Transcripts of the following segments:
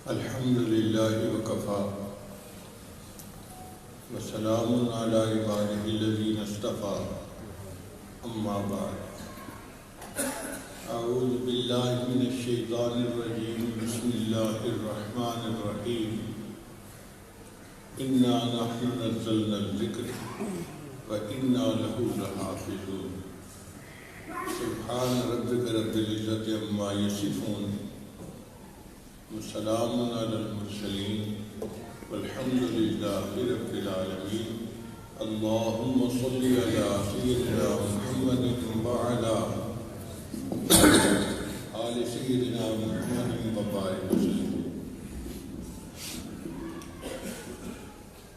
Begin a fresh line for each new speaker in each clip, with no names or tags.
الحمد للہ وکفیٰ وسلام علی عبادہ الذین اصطفیٰ اما بعد اعوذ باللہ من الشیطان الرجیم بسم اللہ الرحمن الرحیم انا نحن نزلنا الذکر وَإِنَّا لَهُ لَحَافِظُونَ سبحان ربک رب العزت عما یصفون وسلام علی المرسلین والحمد للہ رب العالمین اللہم صل علی سیدنا محمد وعلی آل سیدنا محمد وبارک وسلم۔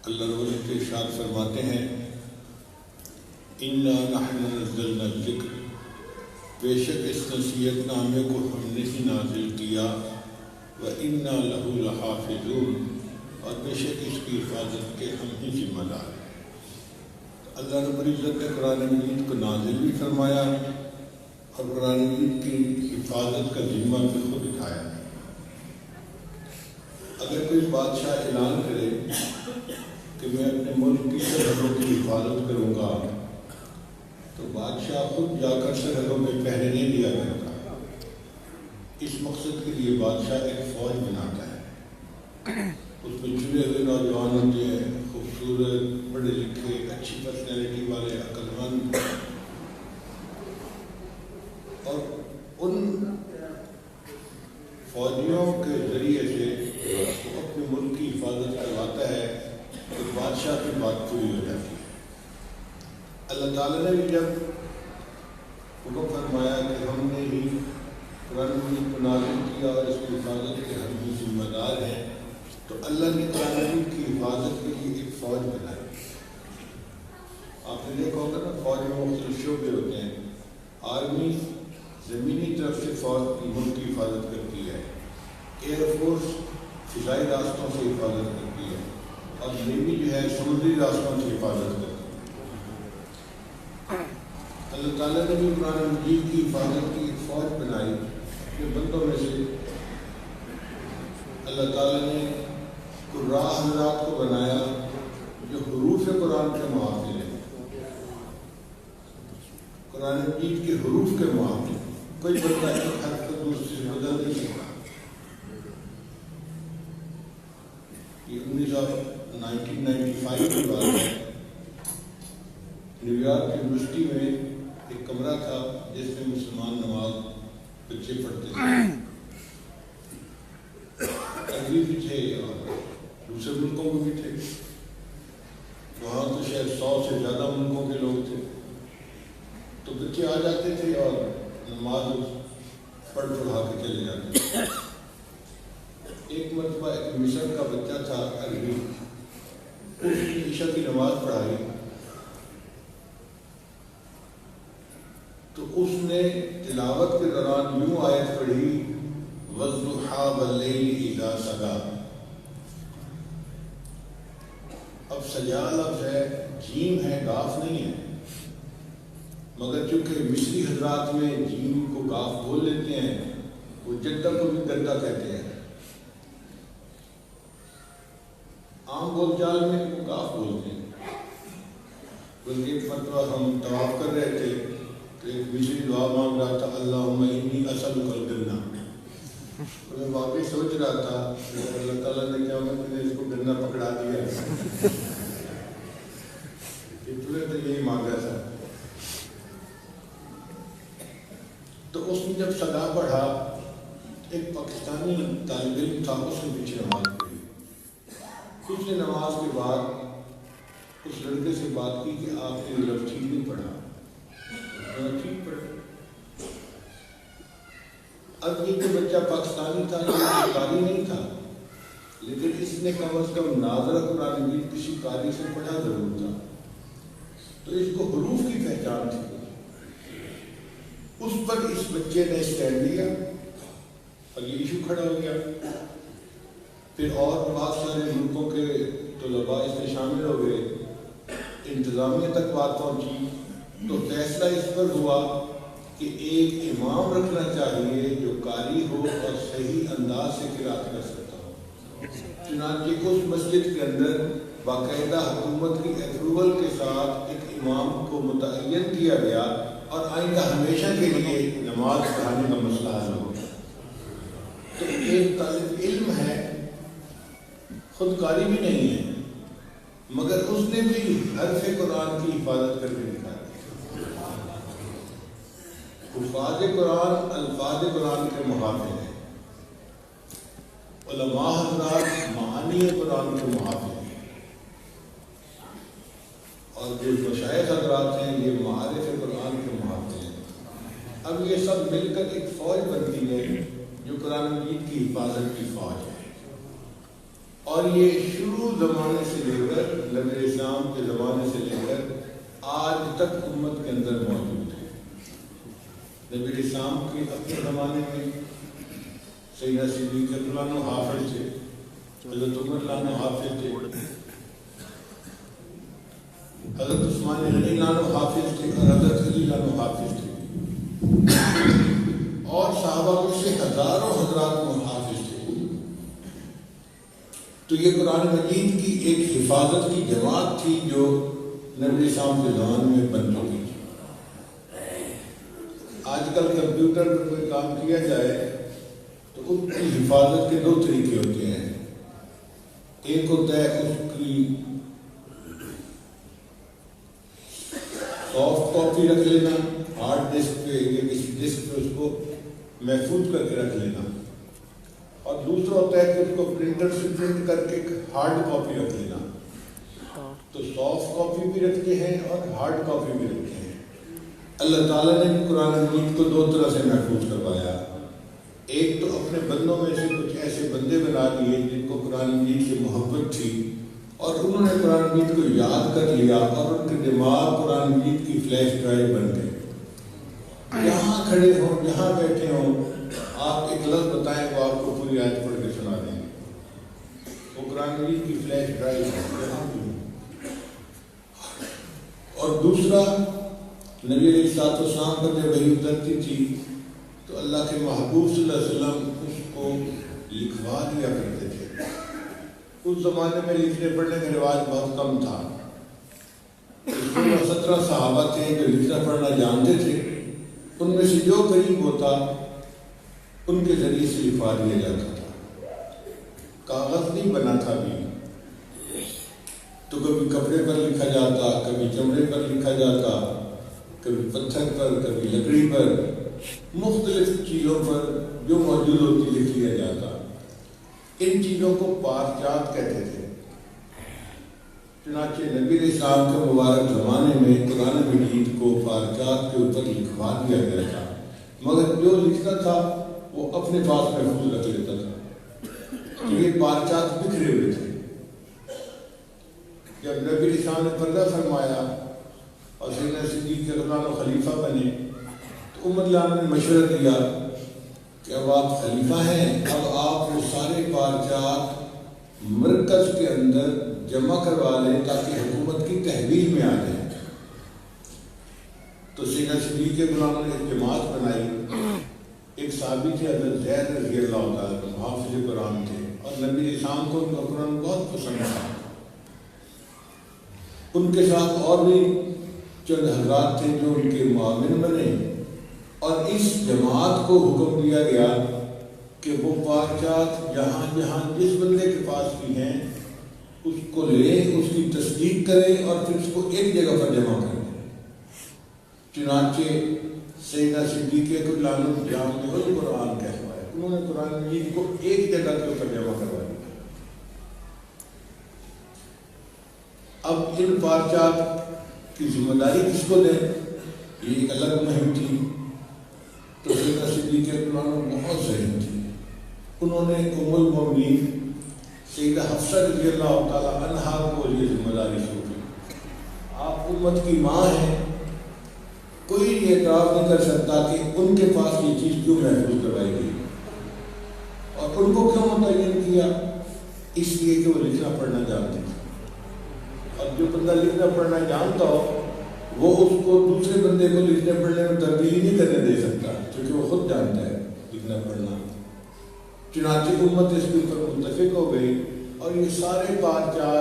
اللہ رب العزت ارشاد فرماتے ہیں اِنَّا نَحْنُ نَزَّلْنَا الذِّكْرَ، بے شک اس نصیحت نامے کو ہم نے ہی نازل کیا، وَإِنَّا لَهُ لَحَافِظُونَ، اور بے شک اس کی حفاظت کے ہم ہی ذمہ دار ہیں۔ اللہ رب العزت نے قرآن مجید کو نازل بھی فرمایا اور قرآن مجید کی حفاظت کا ذمہ بھی خود اٹھایا۔ اگر کوئی بادشاہ اعلان کرے کہ میں اپنے ملک کی سرحدوں کی حفاظت کروں گا تو بادشاہ خود جا کر سرحدوں میں پہرے نہیں دیا کرتا، اس مقصد کے لیے بادشاہ ایک فوج بناتا ہے، اس میں چنے ہوئے نوجوان ہوتے ہیں، خوبصورت، پڑھے لکھے، اچھی پرسنالٹی والے، عقل مند، اور ان فوجیوں کے ذریعے سے وہ اپنے ملک کی حفاظت کرواتا ہے تو بادشاہ کی بات پوری ہو جاتی ہے۔ اللہ تعالیٰ نے بھی جب حکم فرمایا کہ ہم نے ہی قرآن مجید کو نازل کیا اور اس کی حفاظت کے ہم بھی ذمہ دار ہیں، تو اللہ نے قرآن مجید کی حفاظت کے لیے ایک فوج بنائی۔ آپ نے دیکھا ہوگا نا، فوج میں مختلف شعبے ہوتے ہیں۔ آرمی زمینی طرف سے فوج کی ملک کی حفاظت کرتی ہے، ایئر فورس فضائی راستوں سے حفاظت کرتی ہے، اور نیوی جو ہے سمندری راستوں سے حفاظت کرتی ہے۔ اللہ تعالیٰ نے بھی قرآن مجید کی حفاظت کی ایک فوج بنائی کہ بندوں میں سے اللہ تعالیٰ نے قراء حضرات کو بنایا جو حروف قرآن کے محافظ ہیں، قرآن مجید کے حروف کے محافظ۔ کوئی بندہ ایک حرف کو دوسرے سے بدل نہیں سکتا۔ یہ 1995 کی بات ہے، نیو یارک یونیورسٹی میں ایک کمرہ تھا جس میں مسلمان نماز بچے پڑھتے تھے، عربی بھی تھے اور دوسرے ملکوں میں بھی تھے، وہاں تو شاید 100 سے زیادہ ملکوں کے لوگ تھے۔ تو بچے آ جاتے تھے اور نماز پڑھ پڑھا کے چلے جاتے تھے۔ ایک مرتبہ ایک مصر کا بچہ تھا عربی، اس نے عشاء کی نماز پڑھائی تو اس نے تلاوت کے دوران یوں آیت پڑھی وَالضُّحَىٰ وَاللَّيْلِ إِذَا سَجَىٰ۔ اب سجا لفظ ہے، جیم ہے، گاف نہیں ہے، مگر چونکہ مصری حضرات میں جیم کو گاف بول لیتے ہیں، وہ جدہ کو بھی گدہ کہتے ہیں، عام بول چال میں وہ گاف بولتے ہیں۔ بلکہ ایک مرتبہ ہم طواف کر رہے تھے تو ایک مصری دعا مانگ رہا تھا اللہم انی اسألک الجنہ، تو میں واقعی سوچ رہا تھا کہ اللہ تعالیٰ نے کیا میں نے اس کو گنہ پکڑا دیا ہے، اتنے تو یہی مانگا تھا۔ تو اس نے جب صدا پڑھا، ایک پاکستانی طالب علم تھا، اس نے پیچھے نماز پڑھی۔ اس نے نماز کے بعد اس لڑکے سے بات کی کہ آپ نے لفظ ٹھیک نہیں پڑھا، ٹھیک پڑھا۔ اب یہ کہ بچہ پاکستانی تھا، یہ قاری نہیں تھا، لیکن اس نے کم از کم ناظرہ قرآن مجید کسی قاری سے پڑھا ضرور تھا، تو اس کو حروف کی پہچان تھی۔ اس پر اس بچے نے اسٹینڈ لیا اور یہ ایشو کھڑا ہو گیا۔ پھر اور بہت سارے ملکوں کے طلباء اس میں شامل ہو گئے، انتظامیہ تک بات پہنچی، تو فیصلہ اس پر ہوا کہ ایک امام رکھنا چاہیے جو قاری ہو اور صحیح انداز سے قرات کر سکتا ہو۔ چنانچہ اس مسجد کے اندر باقاعدہ حکومت کی اپروول کے ساتھ ایک امام کو متعین کیا گیا اور آئندہ ہمیشہ کے لیے نماز پڑھانے کا مسئلہ حل ہو گیا۔ تو ایک طالب علم ہے، خودکاری بھی نہیں ہے، مگر اس نے بھی حرف قرآن کی حفاظت کر کے دکھایا۔ حفاظ قرآن الفاظ قرآن کے محافظ ہیں، علماء حضرات معانی قرآن کے محافظ ہیں، اور جو مشائخ حضرات ہیں یہ معارف قرآن کے محافظ ہیں۔ اب یہ سب مل کر ایک فوج بنتی ہے جو قرآن مجید کی حفاظت کی فوج ہے، اور یہ شروع زمانے سے لے کر نبی اسلام کے زمانے سے لے کر آج تک امت کے اندر موجود ہے۔ نبی اسلام کے اپنے زمانے میں سیدنا صدیق رضی اللہ عنہ حافظ تھے، حضرت عمر رضی اللہ عنہ حافظ تھے، حضرت عثمان رضی اللہ عنہ حافظ تھے، اور حضرت علی رضی اللہ عنہ حافظ تھے، اور صحابہ میں سے ہزاروں حضرات حافظ تھے۔ تو یہ قرآن مجید کی ایک حفاظت کی جماعت تھی جو نبی اسلام کے زمانے میں بن چکی تھی۔ آج کل کمپیوٹر پر کوئی کام کیا جائے تو اس کی حفاظت کے دو طریقے ہوتے ہیں۔ ایک ہوتا ہے اس کی سافٹ کاپی رکھ لینا ہارڈ ڈسک پہ یا کسی ڈسک پہ، اس کو محفوظ کر کے رکھ لینا، اور دوسرا ہوتا ہے کہ اس کو پرنٹر سے پرنٹ کر کے ہارڈ کاپی رکھ لینا۔ تو سافٹ کاپی بھی رکھتے ہیں اور ہارڈ کاپی بھی رکھتے ہیں۔ اللہ تعالیٰ نے بھی قرآن مجید کو دو طرح سے محفوظ کروایا۔ ایک تو اپنے بندوں میں سے کچھ ایسے بندے بنا لیے جن کو قرآن مجید سے محبت تھی، اور انہوں نے قرآن مجید کو یاد کر لیا، اور ان کے دماغ قرآن مجید کی فلیش ڈرائیو بن گئے۔ جہاں کھڑے ہوں، جہاں بیٹھے ہوں، آپ ایک لفظ بتائیں وہ آپ کو پوری آیت پڑھ کے سنا دیں گے۔ وہ قرآن مجید کی فلیش ڈرائیو ہے جہاں بھی۔ اور دوسرا، نبی علیہ السلام پر جب وحی اترتی تھی تو اللہ کے محبوب صلی اللہ علیہ وسلم اس کو لکھوا دیا کرتے تھے۔ اس زمانے میں لکھنے پڑھنے کا رواج بہت کم تھا۔ 17 صحابہ تھے جو لکھنا پڑھنا جانتے تھے، ان میں سے جو قریب ہوتا ان کے ذریعے سے لکھوا دیا جاتا تھا۔ کاغذ نہیں بنا تھا بھی، تو کبھی کپڑے پر لکھا جاتا، کبھی چمڑے پر لکھا جاتا، کبھی پتھر پر، کبھی لکڑی پر، مختلف چیزوں پر جو موجود ہوتی لکھ لیا جاتا۔ ان چیزوں کو پارچات کہتے تھے۔ چنانچہ نبی علیہ السلام کے مبارک زمانے میں قرآن مجید کو پارچات کے اوپر لکھوا دیا گیا تھا، مگر جو لکھتا تھا وہ اپنے پاس محفوظ رکھ لیتا تھا۔ تو یہ پارچات بکھرے ہوئے تھے۔ جب نبی علیہ السلام نے پردہ فرمایا اور سیدنا صدیق رضی اللہ عنہ خلیفہ بنے تو عمر رضی اللہ عنہ نے مشورہ دیا کہ اب آپ خلیفہ ہیں، اب آپ وہ سارے پارچات مرکز کے اندر جمع کروا لیں تاکہ حکومت کی تحویل میں آ جائیں۔ تو سیدنا صدیق رضی اللہ عنہ نے ایک جماعت بنائی۔ ایک صحابی تھے حضرت زید رضی اللہ تعالیٰ عنہ، حافظ قرآن تھے، اور نبی علیہ السلام کو ان کا قرآن بہت پسند تھا۔ ان کے ساتھ اور بھی چند حضرات تھے جو ان کے معاون بنے، اور اس جماعت کو حکم دیا گیا کہ وہ پارچات جہاں جہاں جس بندے کے پاس بھی ہیں اس کو لیں، اس کی تصدیق کریں اور پھر اس کو ایک جگہ پر جمع کریں۔ چنانچہ سیدنا صدیق رضی اللہ عنہ جامع القرآن کہلوائے، انہوں نے قرآن مجید کو ایک جگہ کے اوپر جمع کروا دیا۔ اب ان پارچات کی ذمہ داری کس کو دیں، یہ ایک الگ مہم تھی۔ تو سیدنا صدیق رضی اللہ عنہ بہت ذہین تھی، انہوں نے ام المؤمنین سیدہ حفصہ رضی اللہ تعالیٰ عنہا کو یہ ذمہ داری سونپی۔ آپ امت کی ماں ہیں، کوئی یہ اعتراف نہیں کر سکتا کہ ان کے پاس یہ چیز کیوں محفوظ کروائی گئی، اور ان کو کیوں متعین کیا، اس لیے کہ وہ لکھنا پڑھنا جانتے تھے۔ اور جو بندہ لکھنا پڑھنا جانتا ہو وہ اس کو دوسرے بندے کو لکھنے پڑھنے میں تبدیلی نہیں کرنے دے سکتا، کیونکہ وہ خود جانتا ہے لکھنا پڑھنا۔ چنانچہ امت اس کے اوپر متفق ہو گئی اور یہ سارے بادشاہ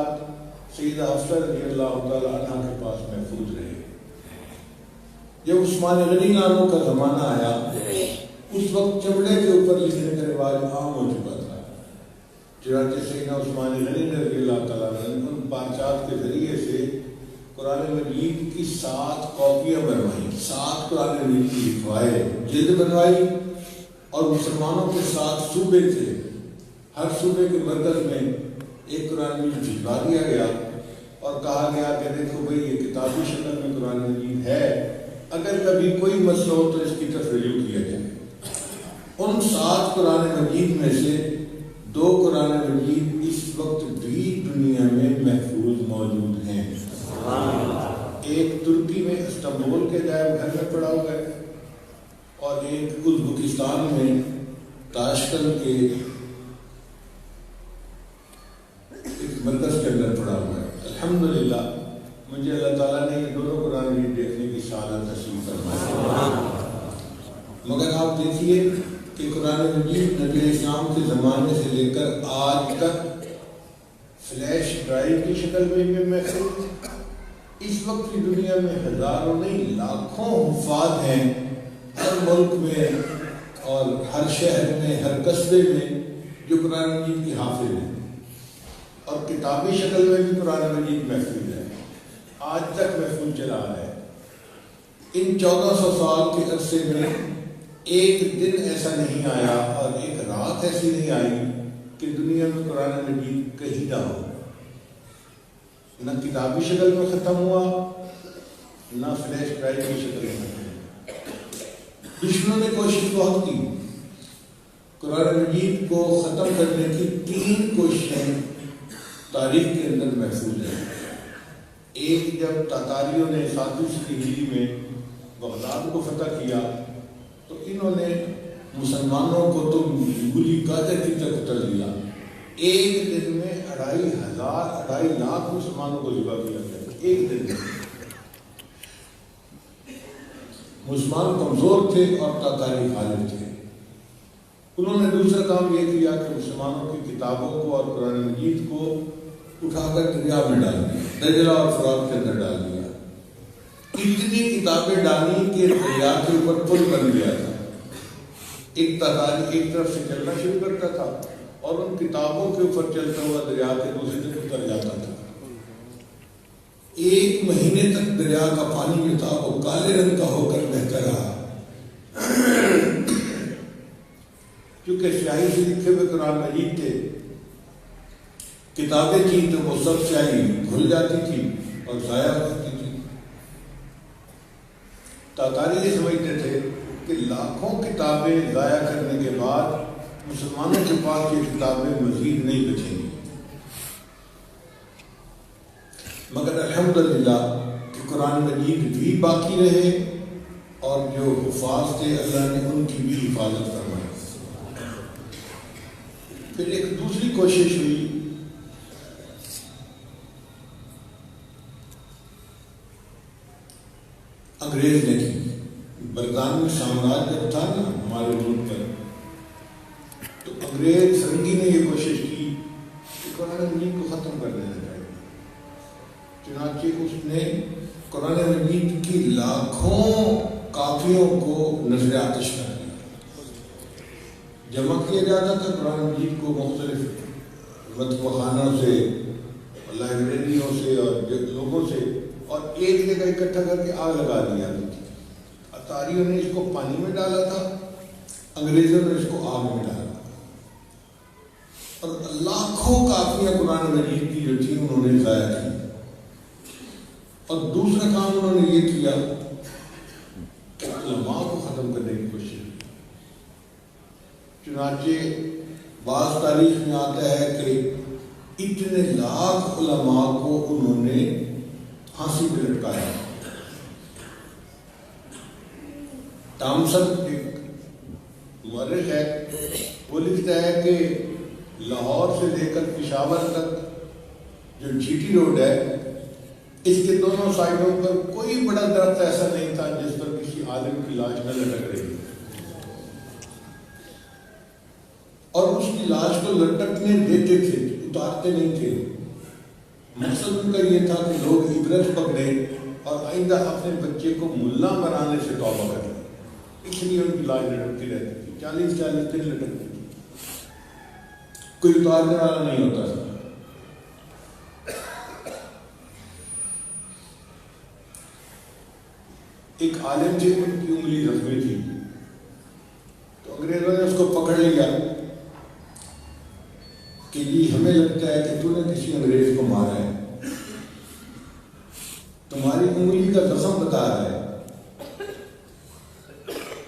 سیدہ حفصہ رضی اللہ تعالیٰ عنہ کے پاس محفوظ رہے۔ جب عثمان غنی ناموں کا زمانہ آیا، اس وقت چمڑے کے اوپر لکھنے کا رواج عام ہو چکا تھا، چنانچہ سیدنا عثمان غنی رضی اللہ تعالیٰ عنہ ان بادشاہ کے ذریعے سے قرآن مجید کی 7 کاپیاں بنوائی، 7 قرآن مجید کی لکھوائے، جلد بنوائی، اور مسلمانوں کے 7 صوبے تھے، ہر صوبے کے مرکز میں ایک قرآن مجید بھجوا دیا گیا اور کہا گیا کہ دیکھو بھئی یہ کتابی شکل میں قرآن مجید ہے، اگر کبھی کوئی مسئلہ ہو تو اس کی طرف رجوع کیا جائے۔ ان 7 قرآن مجید میں سے 2 قرآن مجید اس وقت بھی دنیا میں محفوظ موجود ہیں۔ ایک ترکی میں استنبول کے عجائب گھر میں پڑا ہوا ہے اور ایک ازبکستان میں تاشکند کے ایک مرکز کے اندر پڑا ہوا ہے۔ الحمدللہ مجھے اللہ تعالیٰ نے یہ دونوں قرآن مجید دیکھنے کی سعادت نصیب فرمائی۔ مگر آپ دیکھیے کہ قرآن مجید نبی اسلام کے زمانے سے لے کر آج تک فلیش ڈرائیو کی شکل میں بھی محفوظ، اس وقت کی دنیا میں ہزاروں نہیں لاکھوں حفاظ ہیں، ہر ملک میں اور ہر شہر میں، ہر قصبے میں، جو قرآن مجید کی حافظ ہیں اور کتابی شکل میں بھی قرآن مجید محفوظ ہے، آج تک محفوظ چلا آ رہا ہے۔ ان 1400 سال کے عرصے میں ایک دن ایسا نہیں آیا اور ایک رات ایسی نہیں آئی کہ دنیا میں قرآن مجید کہیں نہ ہو، نہ کتابی شکل میں ختم ہوا، نہ فلیش ڈرائیو کی شکل میں ختم ہوا۔ دشمنوں نے کوشش بہت کی، قرآن مجید کو ختم کرنے کی 3 کوششیں تاریخ کے اندر محفوظ ہیں۔ ایک جب تاتاریوں نے 7ویں صدی ہجری میں بغداد کو فتح کیا تو انہوں نے مسلمانوں کو تو گلی قاعدے کی طرف قتل دیا، ایک دن میں 2.5 لاکھ مسلمانوں کو ذبح کیا گیا، ایک دن میں۔ مسلمان کمزور تھے اور تاتاری غالب تھے۔ انہوں نے دوسرا کام یہ کیا کہ مسلمانوں کی کتابوں کو اور قرآن مجید کو اٹھا کر دریا میں ڈال دیا، دجلہ اور فرات کے اندر ڈال دیا۔ اتنی کتابیں ڈالی کہ دریا کے اوپر پل بن گیا تھا، ایک تاتاری ایک طرف سے چلنا شروع کرتا تھا اور ان کتابوں کے اوپر چلتا ہوا دریا کے دوسری طرف اتر جاتا تھا۔ 1 مہینے تک دریا کا پانی جو تھا وہ کالے رنگ کا ہو کر بہتا رہا، کیونکہ سیاہی سے لکھے ہوئے قرآن مجید تھے۔ کتابیں تھیں تو وہ سب سیاہی گھل جاتی تھی اور ضائع ہو جاتی تھی۔ تاتاری یہ سمجھتے تھے کہ لاکھوں کتابیں ضائع کرنے کے بعد مسلمانوں کے پاس یہ کتابیں مزید نہیں بچیں گی، مگر الحمدللہ کہ قرآن مجید بھی باقی رہے اور جو حفاظ تھے اللہ نے ان کی بھی حفاظت فرمائی۔ پھر ایک دوسری کوشش ہوئی، انگریز نے کی۔ برطانوی سامراج جب تھا نا ہمارے ملک پر، تو انگریز فرنگی نے یہ کوشش کی کہ قرآن مجید کو ختم کر دینا چاہیے۔ چنانچہ اس نے قرآن مجید کی لاکھوں کاپیوں کو نظر آتش کر دیا۔ جمع کیا جاتا تھا قرآن مجید کو مختلف مطبع خانوں سے، لائبریریوں سے اور لوگوں سے، اور ایک جگہ اکٹھا کر کے آگ لگا دی جاتی تھی۔ اتاریوں نے اس کو پانی میں ڈالا تھا، انگریزوں نے اس کو آگ میں ڈالا، اور لاکھوں کاپیاں قرآن مجید کی جو تھی انہوں نے ضائع کی۔ اور دوسرا کام انہوں نے یہ کیا کہ علماء کو ختم کرنے کی کوشش کی۔ چنانچہ بعض تاریخ میں آتا ہے کہ اتنے لاکھ علماء کو انہوں نے پھانسی پہ لٹکایا۔ ٹامسن ایک مورخ ہے، وہ لکھتا ہے کہ لاہور سے لے کر پشاور تک جو جی ٹی روڈ ہے، اس کے دونوں سائڈوں پر کوئی بڑا درخت ایسا نہیں تھا جس پر کسی عالم کی لاش نہ لٹک رہی۔ اور اس کی لاش کو لٹکنے دیتے تھے، اتارتے نہیں تھے۔ مقصد ان کا یہ تھا کہ لوگ عبرت پکڑے اور آئندہ اپنے بچے کو ملا بنانے سے توبہ کریں، اس لیے ان کی لاش لٹکتی رہتی تھی، 40 دن لٹکتی تھی، کوئی اتارنے والا نہیں ہوتا تھا۔ ایک عالم تھے، ان کی انگلی زخمی تھی، تو انگریزوں نے اس کو پکڑ لیا کہ یہ ہمیں لگتا ہے کہ تو نے کسی انگریز کو مارا ہے، تمہاری انگلی کا زخم بتا رہا ہے۔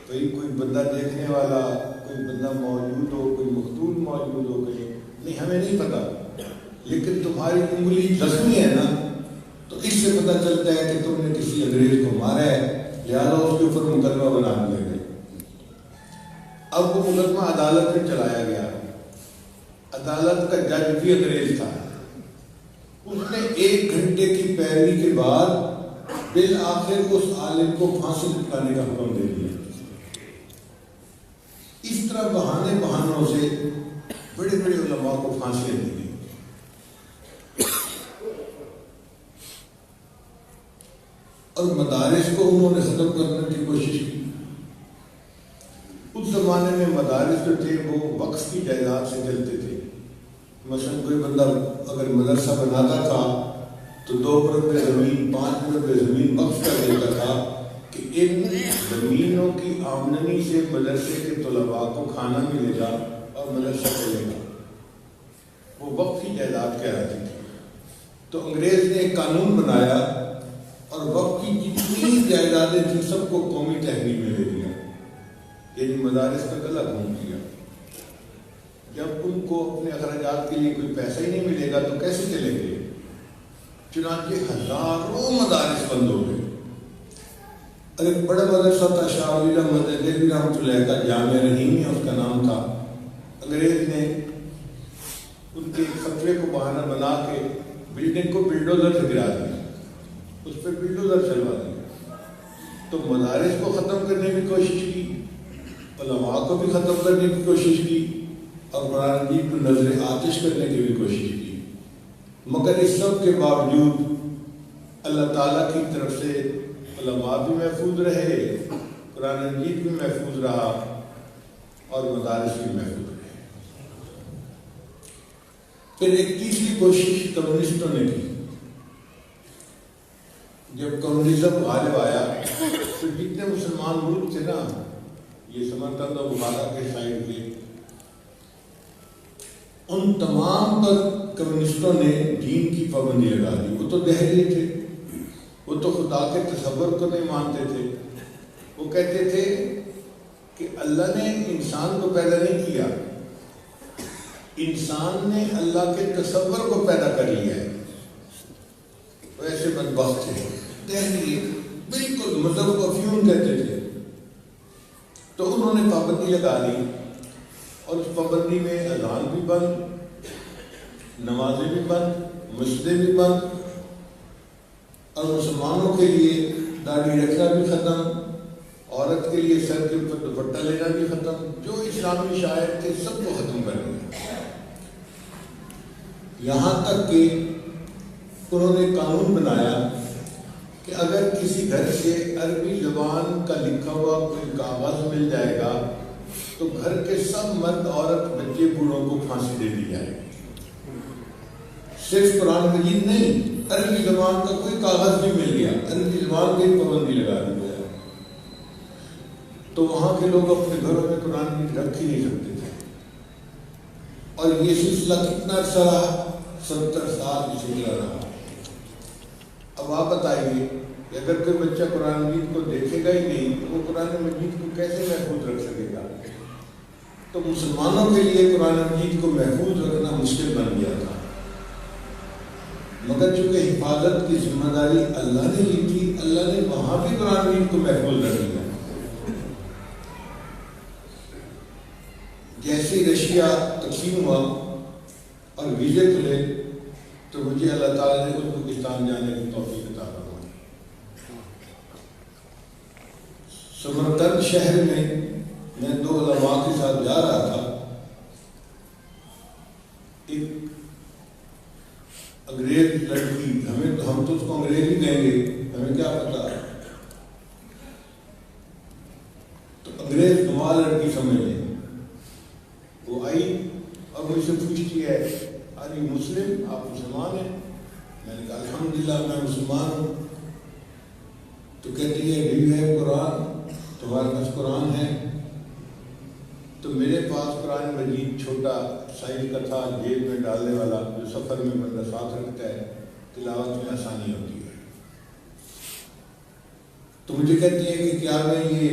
کوئی بندہ دیکھنے والا، کوئی بندہ موجود ہو، کوئی مقتول موجود ہو، کہیں نہیں، ہمیں نہیں پتا، لیکن تمہاری انگلی زخمی ہے نا، تو اس سے پتہ چلتا ہے کہ تم نے کسی انگریز کو مارا ہے، لہٰذا اس کے اوپر مقدمہ بنا دیا گیا۔ اب وہ مقدمہ عدالت میں چلایا گیا، عدالت کا جج بھی انگریز تھا، اس نے 1 گھنٹے کی پیروی کے بعد بالآخر اس عالم کو پھانسی لٹکانے کا حکم دے دیا۔ اس طرح بہانوں سے بڑے بڑے علماء کو پھانسیاں دی گئی۔ اور مدارس کو انہوں نے ختم کرنے کی کوشش کی۔ اس زمانے میں مدارس جو تھے وہ وقف کی جائیداد سے چلتے تھے۔ مثلاً کوئی بندہ اگر مدرسہ بناتا تھا تو 2 مربع زمین، 5 مربع زمین وقف کر دیتا تھا کہ ان زمینوں کی آمدنی سے مدرسے کے طلباء کو کھانا ملے گا اور مدرسہ چلے گا۔ وہ وقف کی جائیداد کہلاتی تھی۔ تو انگریز نے ایک قانون بنایا اور وقف کی جتنی جائیدادیں تھیں سب کو قومی تحویل میں لے دیا، یعنی مدارس کا گلا گھوم دیا۔ جب ان کو اپنے اخراجات کے لیے کوئی پیسہ ہی نہیں ملے گا تو کیسے چلیں گے؟ چنانچہ ہزاروں مدارس بند ہو گئے۔ اور ایک بڑا مدرسہ تھا شاہ ولی احمد دہلوی رحمۃ اللہ کا، جامعہ رحیمیہ اس کا نام تھا۔ انگریز نے ان کے فتوے کو بہانہ بنا کے بلڈنگ کو بلڈوزر سے گرا دیا، اس پہ بلڈوزر چلوا دیا۔ تو مدارس کو ختم کرنے کی کوشش کی، علماء کو بھی ختم کرنے کی کوشش کی، اور قرآن مجید کو نظر آتش کرنے کی بھی کوشش کی، مگر اس سب کے باوجود اللہ تعالیٰ کی طرف سے علماء بھی محفوظ رہے، قرآن مجید بھی محفوظ رہا، اور مدارس بھی محفوظ رہے۔ پھر ایک تیسری کوشش کمیونسٹوں نے کی۔ جب کمیونزم غالب آیا تو جتنے مسلمان ملک تھے نا، یہ سمرقند اور بخارا کے سائڈ کے، ان تمام پر کمیونسٹوں نے دین کی پابندی لگا دی۔ وہ تو دہریے تھے، وہ تو خدا کے تصور کو نہیں مانتے تھے۔ وہ کہتے تھے کہ اللہ نے انسان کو پیدا نہیں کیا، انسان نے اللہ کے تصور کو پیدا کر لیا ہے۔ ویسے بدبخت تھے، دہریے، بالکل مذہب کو افیون کہتے تھے۔ تو انہوں نے پابندی لگا دی، اور اس پابندی میں اذان بھی بند، نمازیں بھی بند، مسجدیں بھی بند، اور مسلمانوں کے لیے داڑھی رکھنا بھی ختم، عورت کے لیے سر کے اوپر دوپٹہ لینا بھی ختم، جو اسلامی شاعر تھے سب کو ختم کر دیا۔ یہاں تک کہ انہوں نے قانون بنایا کہ اگر کسی گھر سے عربی زبان کا لکھا ہوا کوئی کاغذ مل جائے گا تو گھر کے سب مرد عورت بچے بوڑھوں کو پھانسی دے دی جائے گی۔ صرف قرآن مجید نہیں، عربی زبان کا کوئی کاغذ بھی مل گیا، عربی زبان کی پابندی لگا دی گیا، تو وہاں کے لوگ اپنے گھروں میں قرآن مجید رکھ ہی نہیں سکتے تھے۔ اور یہ سلسلہ کتنا عرصہ رہا؟ 70 سال یہ سلسلہ رہا۔ اب آپ بتائیے کہ اگر کوئی بچہ قرآن مجید کو دیکھے گا ہی نہیں تو وہ قرآن مجید کو کیسے محفوظ رکھ سکے گا؟ تو مسلمانوں کے لیے قرآن مجید کو محفوظ رکھنا مشکل بن گیا تھا، مگر چونکہ حفاظت کی ذمہ داری اللہ نے لی تھی، اللہ نے وہاں بھی قرآن مجید کو محفوظ رکھ لیا۔ جیسے رشیا تقسیم ہوا اور ویزے کھلے تو مجھے اللہ تعالیٰ نے ازبکستان جانے کی توفیق عطا فرمائی۔ سمرقند شہر میں 2 علماء کے ساتھ جا رہا تھا تو ہم تو اس کو انگریزی کہیں گے، ہمیں کیا پتا. تو انگریز نما لڑکی سمجھ لیں. وہ آئی اور مجھ سے پوچھتی ہے آر یو مسلم، آپ مسلمان ہیں؟ میں نے کہا الحمدللہ میں مسلمان ہوں. تو کہتی ہے ڈو یو ہیو قرآن، تمہارے پاس قرآن ہے؟ تو میرے پاس قرآن مجید چھوٹا سائز کا تھا، جیب میں ڈالنے والا، جو سفر میں بندہ ساتھ رکھتا ہے، تلاوت میں آسانی ہوتی ہے. تو مجھے کہتی ہے کہ کیا میں یہ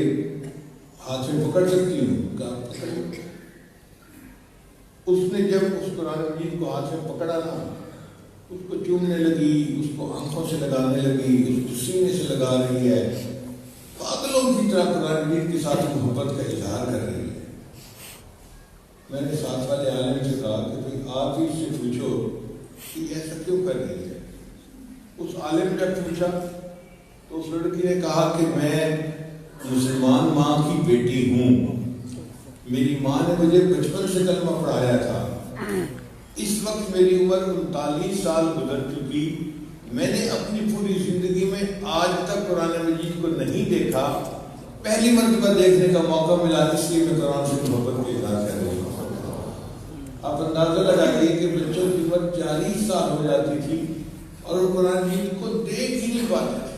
ہاتھ میں پکڑ سکتی ہوں؟ کہا پکڑ. اس نے جب اس قرآن مجید کو ہاتھ میں پکڑا نا، اس کو چومنے لگی، اس کو آنکھوں سے لگانے لگی، اس کو سینے سے لگا رہی ہے، پاگلوں کی طرح قرآن مجید کے ساتھ محبت کا اظہار کر رہی ہے. میں نے ساتھ والے عالم سے کہا کہ بھائی آپ ہی سے پوچھو کہ ایسا کیوں کر رہی ہے. اس عالم نے پوچھا تو اس لڑکی نے کہا کہ میں مسلمان ماں کی بیٹی ہوں، میری ماں نے مجھے بچپن سے کلمہ پڑھایا تھا. اس وقت میری عمر 39 سال گزر چکی، میں نے اپنی پوری زندگی میں آج تک قرآن مجید کو نہیں دیکھا، پہلی مرتبہ دیکھنے کا موقع ملا، اس لیے میں قرآن سے محبت کا اظہار کر رہی ہوں. آپ اندازہ لگائیے کہ بچوں کی عمر 40 سال ہو جاتی تھی اور وہ قرآن مجید کو دیکھ ہی نہیں پاتے تھے.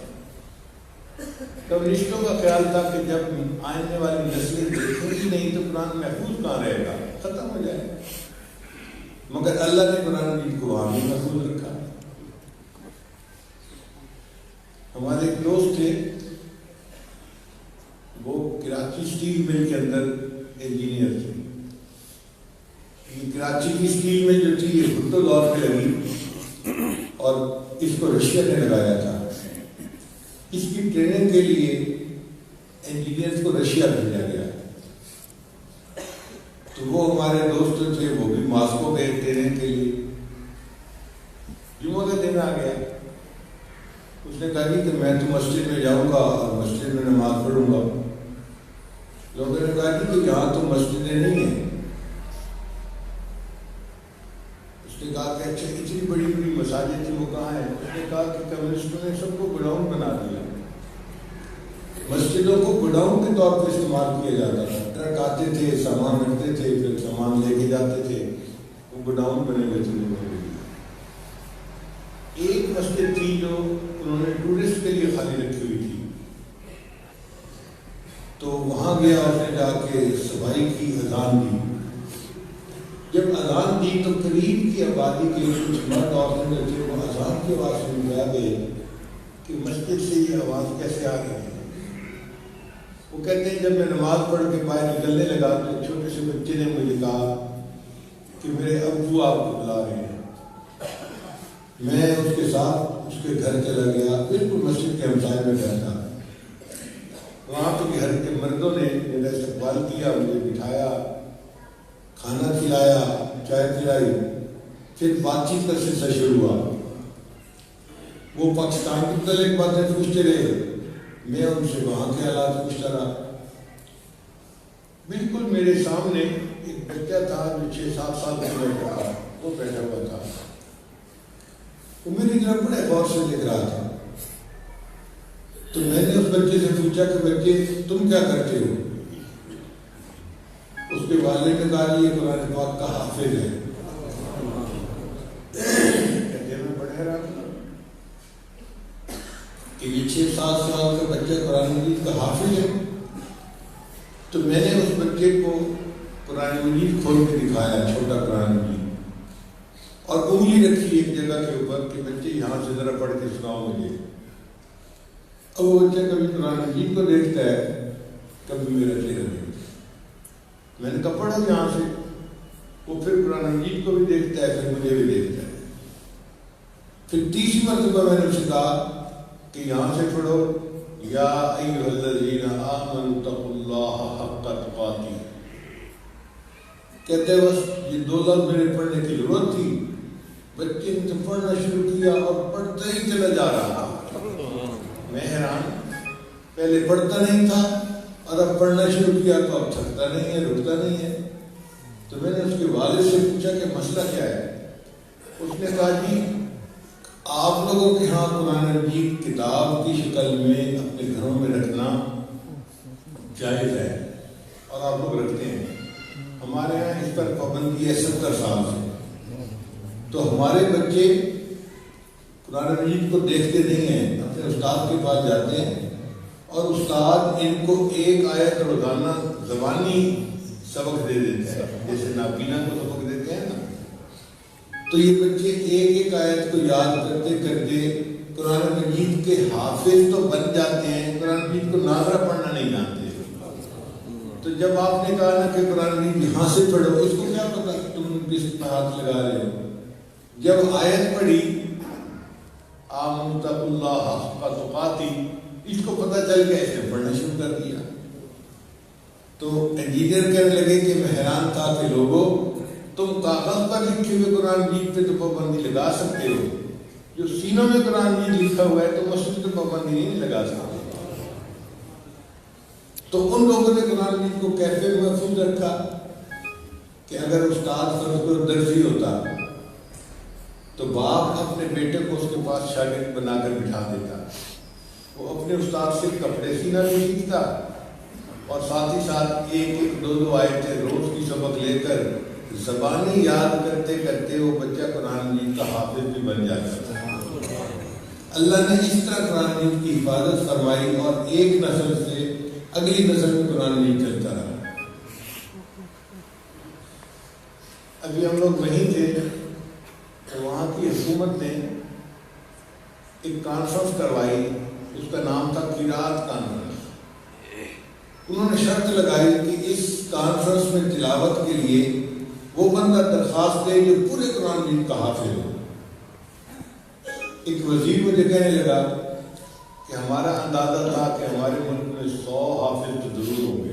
کمیونسٹوں کا خیال تھا کہ جب آنے والی نسلیں دیکھیں گی نہیں تو قرآن محفوظ کہاں رہے گا، ختم ہو جائے گا. مگر اللہ نے قرآن مجید کو وہاں بھی محفوظ رکھا. ہمارے ایک دوست تھے، وہ کراچی اسٹیل مل کے اندر انجینئر تھے. کراچی کی اسٹیل مل جو تھی یہ بھٹو دور پہ لگی اور اس کو رشیا نے لگایا تھا. اس کی ٹریننگ کے لیے انجینئرز کو رشیا بھیجا گیا. تو وہ ہمارے دوست تھے، وہ بھی ماسکو گئے ٹریننگ کے لیے. جمعہ کا دن آ گیا، اس نے کہا کہ میں تو مسجد میں جاؤں گا اور مسجد میں نماز پڑھوں گا. لوگوں نے کہا کہ یہاں تو مسجدیں نہیں ہیں. اس نے کہا کہ اچھا اتنی بڑی بڑی مساجد تھی وہ کہاں ہیں؟ اس نے کہا کہ کمیونسٹوں نے سب کو گڈاؤن بنا دیا. مسجدوں کو گڈاؤن کے طور پہ استعمال کیا جاتا تھا. ٹرک آتے تھے، سامان رکھتے تھے، پھر سامان لے کے جاتے تھے. وہ گڈاؤن بنے ہوئے تھے. ایک مسجد تھی جو انہوں نے ٹورسٹ کے لیے خالی رکھی ہوئی تھی. تو وہاں گیا، اس نے جا کے صبائی کی اذان دی. جب اذان دی تو قریب کی آبادی کے کچھ مرد عورتیں جو تھے وہ اذان کی آواز سن کے آ گئے کہ مسجد سے یہ آواز کیسے آ گئی. وہ کہتے ہیں جب میں نماز پڑھ کے باہر نکلنے لگا تو ایک چھوٹے سے بچے نے مجھے کہا کہ میرے ابو آپ کو بلا رہے ہیں. میں اس کے ساتھ اس کے گھر چلا گیا، بالکل مسجد کے ہمسائے میں گھر تھا. وہاں پہ گھر کے مردوں نے میرا استقبال کیا، مجھے بٹھایا، کھانا کھلایا، چائے پلائی. پھر بات چیت کا سلسلہ شروع ہوا. وہ پاکستان کی متعلق باتیں پوچھتے رہے، میں ان سے وہاں کے حالات پوچھتا رہا. بالکل میرے سامنے ایک بچہ تھا جو 6-7 سال کا بیٹھا تھا، وہ بیٹھا ہوا تھا. وہ میری طرف بڑے غور سے دیکھ رہا تھا. تو میں نے اس بچے سے پوچھا کہ بچے تم کیا کرتے ہو؟ اس کے والد نے کہا یہ قرآن پاک کا حافظ ہے. کہتے میں بڑے حیران تھا کہ یہ 6-7 سال کا بچہ قرآن مجید کا حافظ ہے. تو میں نے اس بچے کو قرآن مجید کھول کے دکھایا، چھوٹا قرآن مجید، اور انگلی رکھی ایک جگہ کے اوپر کہ بچے یہاں سے ذرا پڑھ کے سناؤ مجھے. اب وہ بچہ کبھی قرآن مجید کو دیکھتا ہے، کبھی میرا چہرہ دیکھتا ہے. میں نے کہا پڑھو یہاں سے. وہ پھر قرآن مجید کو بھی دیکھتا ہے، پھر مجھے بھی دیکھتا ہے. پھر تیسری مرتبہ میں نے اسے کہا کہ یہاں سے پڑھو، یا ایھا الذین آمنوا اتقوا اللہ حق تقاتہ. کہتے بس یہ 2 لفظ میرے پڑھنے کی ضرورت تھی. بچے نے تو پڑھنا شروع کیا اور پڑھتا ہی چلا جا رہا تھا. میں حیران، پہلے پڑھتا نہیں تھا اور اب پڑھنا شروع کیا تو اب تھکتا نہیں ہے، رکتا نہیں ہے. تو میں نے اس کے والد سے پوچھا کہ مسئلہ کیا ہے. اس نے کہا جی آپ لوگوں کے ہاں قرآن مجید کتاب کی شکل میں اپنے گھروں میں رکھنا جائز ہے اور آپ لوگ رکھتے ہیں. ہمارے یہاں اس پر پابندی ہے 70 سال سے. تو ہمارے بچے قرآن مجید کو دیکھتے نہیں ہیں، اپنے استاد کے پاس جاتے ہیں اور استاد ان کو ایک آیت روزانہ زبانی سبق دے دیتا ہے، جیسے نابینا کو سبق دیتے ہیں نا. تو یہ بچے ایک ایک آیت کو یاد کرتے کرتے قرآن مجید کے حافظ تو بن جاتے ہیں، قرآن مجید کو ناظرہ پڑھنا نہیں جانتے. تو جب آپ نے کہا نا کہ قرآن مجید یہاں سے پڑھو، اس کو کیا پتا تم کس پہ ہاتھ لگا رہے ہو. جب آیت پڑھی آمنت اللہ حق تقاتی، اس کو پتہ چل گیا، اس نے پڑھنا شروع کر دیا. تو انجینئر کہنے لگے کہ میں حیران تھا کہ لوگوں تم کاغذ پر لکھے ہوئے قرآن مجید پہ تو پابندی لگا سکتے ہو، جو سینوں میں قرآن مجید لکھا ہوا ہے تو مسجد پہ پابندی نہیں لگا سکتے. تو ان لوگوں نے قرآن مجید کو کیسے محفوظ رکھا کہ اگر استاد فرض کو درسی ہوتا تو باپ اپنے بیٹے کو اس کے پاس شاگرد بنا کر بٹھا دیتا، وہ اپنے استاد سے کپڑے سینا بھی سیکھتا اور ساتھ ہی ساتھ ایک ایک دو دو آیتیں روز کی سبق لے کر زبانی یاد کرتے کرتے وہ بچہ قرآن مجید کا حافظ بھی بن جاتا. اللہ نے اس طرح قرآن مجید کی حفاظت فرمائی اور ایک نسل سے اگلی نسل میں قرآن مجید چلتا رہا. ابھی ہم لوگ وہیں تھے تو وہاں کی حکومت نے ایک کانفرنس کروائی، اس کا نام تھا قراءت کانفرنس. انہوں نے شرط لگائی کہ اس کانفرنس میں تلاوت کے لیے وہ بندہ درخواست دے جو پورے قرآن مجید کا حافظ ہو. ایک وزیر مجھے کہنے لگا کہ ہمارا اندازہ تھا کہ ہمارے ملک میں 100 حافظ تو ضرور ہوں گے.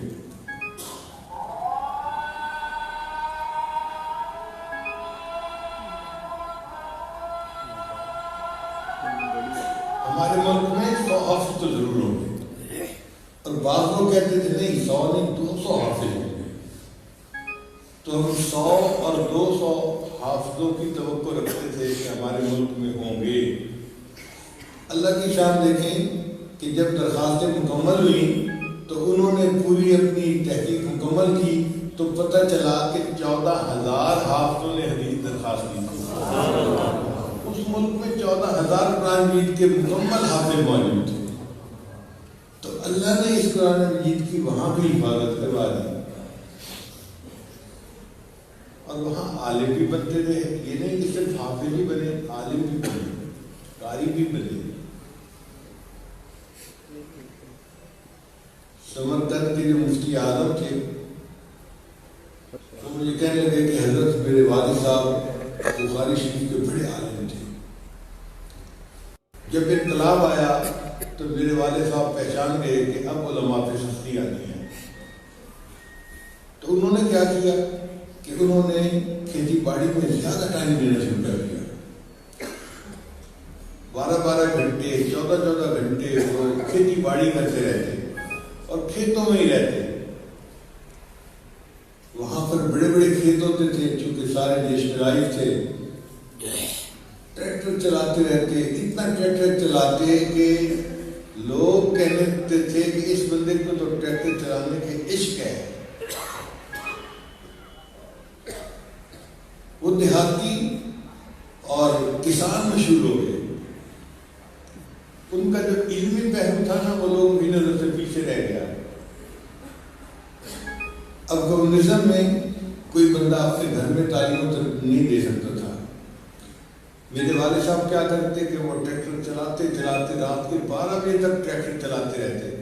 ہمارے ملک میں 100 حافظ تو ضرور ہوں گے، اور بعض لوگ کہتے تھے نہیں 100 نہیں 200 حافظ ہوں گے. تو ہم 100 اور 200 حافظوں کی توقع رکھتے تھے کہ ہمارے ملک میں ہوں گے. اللہ کی شان دیکھیں کہ جب درخواستیں مکمل ہوئیں تو انہوں نے پوری اپنی تحقیق مکمل کی تو پتہ چلا کہ 14,000 حافظوں نے حدیث درخواست کی تھی. اس ملک میں 14,000 قرآن مجید کے مکمل حافظ موجود تھے. تو اللہ نے اس قرآن مجید کی وہاں بھی حفاظت کروا دی اور وہاں عالم بھی بنتے تھے. یہ نہیں کہ صرف حافظ ہی بنے، عالم بھی بنے، قاری بھی بنے. سمرقند کے جو مفتی اعظم تھے وہ مجھے کہنے لگے کہ حضرت میرے والد صاحب بخاری شریف کے بڑے عالم تھے. جب انقلاب آیا تو میرے والد صاحب پہچان گئے کہ اب علماء پہ سستی آتی ہے. تو انہوں نے کیا کیا کہ انہوں نے کھیتی باڑی میں زیادہ ٹائم دینا شروع کر دیا. 12 گھنٹے 14 گھنٹے وہ کھیتی باڑی کرتے رہتے اور کھیتوں میں ہی رہتے. وہاں پر بڑے بڑے کھیت ہوتے تھے چونکہ سارے دیش میں رائج تھے. ٹریکٹر چلاتے رہتے، اتنا ٹریکٹر چلاتے کہ لوگ کہتے تھے کہ اس بندے کو تو ٹریکٹر چلانے کے عشق ہے. وہ دیہاتی اور کسان مشہور ہو گئے. ان کا جو علمی پہلو تھا نا وہ لوگ بھی نظر سے پیچھے رہ گیا. اب کمیونزم میں کوئی بندہ اپنے گھر میں تعلیم نہیں دے سکتا تھا. میرے والد صاحب کیا کرتے کہ وہ ٹریکٹر چلاتے چلاتے رات کے 12 بجے تک ٹریکٹر چلاتے رہتے.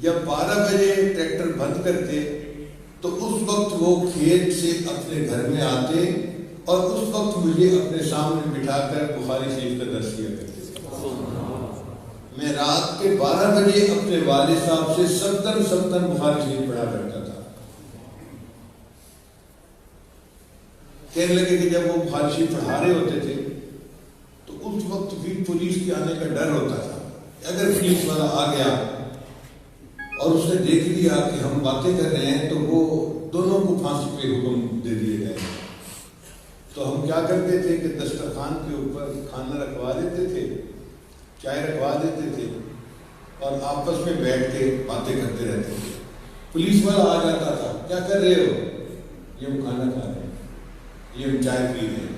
جب 12 بجے ٹریکٹر بند کرتے تو اس وقت وہ کھیت سے اپنے گھر میں آتے اور اس وقت مجھے اپنے سامنے بٹھا کر بخاری شریف کا درس کیا کرتے. میں رات کے 12 بجے اپنے والد صاحب سے 70 بخاری شریف پڑھا کرتا تھا. کہنے لگے کہ جب وہ بخاری شریف پڑھا رہے ہوتے تھے تو اس وقت بھی پولیس کے آنے کا ڈر ہوتا تھا. اگر پولیس والا آ گیا اور اس نے دیکھ لیا کہ ہم باتیں کر رہے ہیں تو وہ دونوں کو پھانسی پہ حکم دے دیے گئے. تو ہم کیا کرتے تھے کہ دسترخوان کے اوپر کھانا رکھوا چائے رکھوا دیتے تھے اور آپس میں بیٹھ کے باتیں کرتے رہتے تھے. پولیس والا آ جاتا تھا, کیا کر رہے ہو؟ یہ ہم کھانا کھا رہے ہیں, یہ ہم چائے پی رہے ہیں,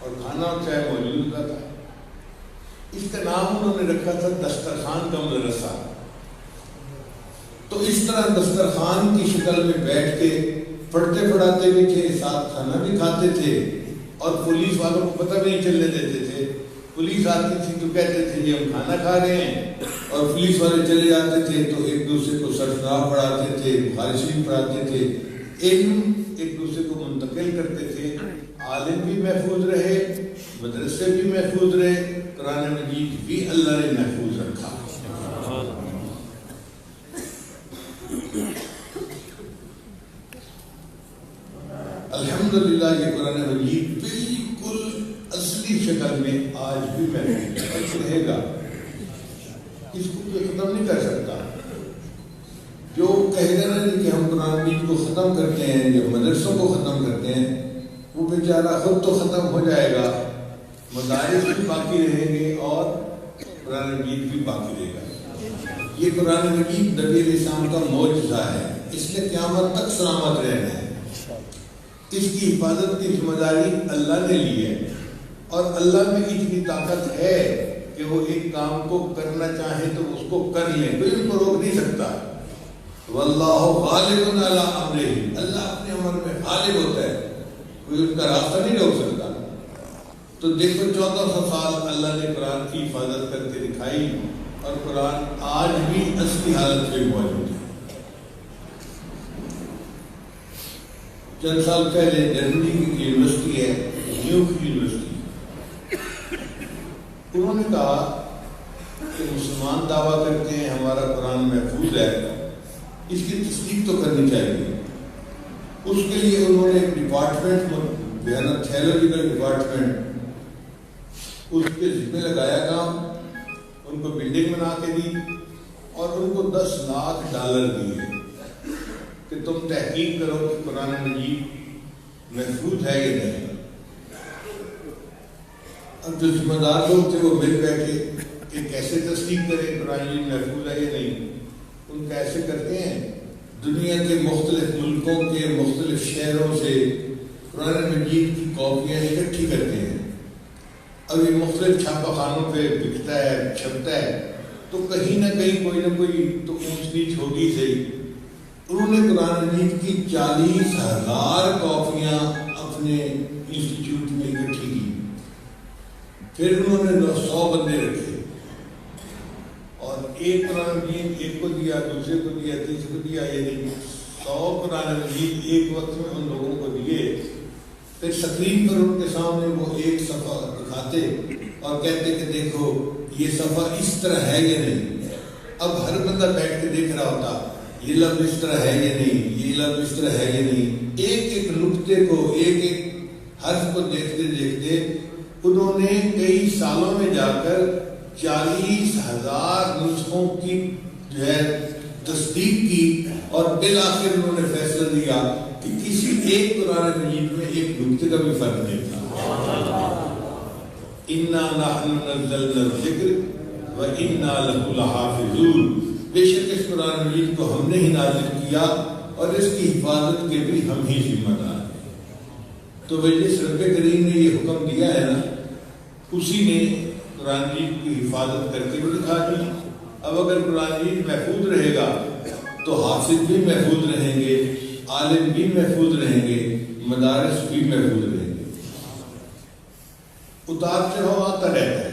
اور کھانا اور چائے موجود ہوتا تھا. اس کا نام انہوں نے رکھا تھا دسترخوان کا مدرسہ. تو اس طرح دسترخوان کی شکل میں بیٹھ کے پڑھتے پڑھاتے بھی تھے, ساتھ کھانا بھی کھاتے تھے, اور پولیس والوں کو پتہ نہیں چلنے دیتے تھے. پولیس آتی تھی تو کہتے تھے یہ ہم کھانا کھا رہے ہیں, اور پولیس والے چلے جاتے تھے تو ایک دوسرے کو سرفراہ پڑھاتے تھے, بخاری شریف پڑھاتے تھے, علم ایک دوسرے کو منتقل کرتے تھے. عالم بھی محفوظ رہے, مدرسے بھی محفوظ رہے, قرآن مجید بھی اللہ نے محفوظ رکھا. الحمدللہ یہ قرآن مجید بالکل اصلی شکل میں آج بھی محفوظ رہے گا. اس کو کوئی ختم نہیں کر سکتا. جو کہہ رہے ہیں کہ ہم قرآن مجید کو ختم کرتے ہیں یا مدرسوں کو ختم کرتے ہیں, وہ بیچارہ خود تو ختم ہو جائے گا, مدارس بھی باقی رہیں گے اور قرآن مجید بھی باقی رہے گا. یہ قرآن مجید نبی علیہ السلام کا معجزہ ہے, اس نے قیامت تک سلامت رہنا ہے. اس کی حفاظت کی ذمہ داری اللہ نے لی ہے, اور اللہ میں اتنی طاقت ہے کہ وہ ایک کام کو کرنا چاہے تو اس کو کر لیں, کوئی ان کو روک نہیں سکتا. واللہ غالب علی امرہ, اللہ اپنے امر میں غالب ہوتا ہے, کوئی ان کا راستہ نہیں روک سکتا. تو دیکھو 1400 سال اللہ نے قرآن کی حفاظت کر کے دکھائی, اور قرآن آج بھی اصلی حالت میں موجود ہے. چند سال پہلے جرمنی کی یونیورسٹی ہے, نیوک یونیورسٹی, انہوں نے کہا کہ مسلمان دعویٰ کرتے ہیں ہمارا قرآن محفوظ ہے, اس کی تصدیق تو کرنی چاہیے. اس کے لیے انہوں نے ایک ڈپارٹمنٹ, تھیولوجیکل ڈپارٹمنٹ, اس کے ذمہ لگایا کام, ان کو بلڈنگ بنا کے دی, اور ان کو $10 لاکھ دیے کہ تم تحقیق کرو کہ قرآن مجید محفوظ ہے یا نہیں. اب جو ذمہ دار لوگ تھے وہ مل بیٹھے کہ کیسے تصدیق کریں قرآن مجید محفوظ ہے یا نہیں. ان کیسے کرتے ہیں, دنیا کے مختلف ملکوں کے مختلف شہروں سے قرآن مجید کی کاپیاں اکٹھی کرتے ہیں. اب یہ مختلف چھاپہ خانوں پہ بکتا ہے, چھپتا ہے, تو کہیں نہ کہیں کوئی نہ کوئی تو اونچ نیچ ہوگی صحیح. انہوں نے قرآن مجید کی 40,000 کاپیاں اپنے انسٹیٹیوٹ میں اکٹھی کی. پھر انہوں نے 100 بندے رکھے, اور ایک قرآن مجید ایک کو دیا, دوسرے کو دیا, تیسرے کو دیا, یعنی 100 قرآن مجید ایک وقت میں ان لوگوں کو دیے. پھر سکرین پر ان کے سامنے وہ ایک صفحہ دکھاتے اور کہتے کہ دیکھو یہ صفحہ اس طرح ہے یا نہیں. اب ہر بندہ بیٹھ کے دیکھ رہا ہوتا, یہ لفظ اس طرح ہے یا نہیں, یہ لفظ اس طرح ہے یا نہیں. ایک ایک نقطے کو, ایک ایک حرف کو دیکھتے دیکھتے انہوں نے کئی سالوں میں جا کر 40,000 نسخوں کی جو ہے تصدیق کی, اور بالآخر انہوں نے فیصلہ دیا کہ کسی ایک قرآن مجید میں ایک نقطے کا بھی فرق نہیں تھا. اِنَّا نَحْنُ نَزَّلْنَا الذِّكْرَ وَإِنَّا لَهُ لَحَافِظُونَ, بے شک اس قرآن مجید کو ہم نے ہی نازل کیا اور اس کی حفاظت کے بھی ہم ہی ذمہ دار ہیں. تو جس رب کریم نے یہ حکم دیا ہے نا, اسی نے قرآن مجید کی حفاظت کر کے بھی دکھا دی. اب اگر قرآن مجید محفوظ رہے گا تو حافظ بھی محفوظ رہیں گے, عالم بھی محفوظ رہیں گے, مدارس بھی محفوظ رہیں گے. اتار چڑھاؤ آتا رہتا ہے,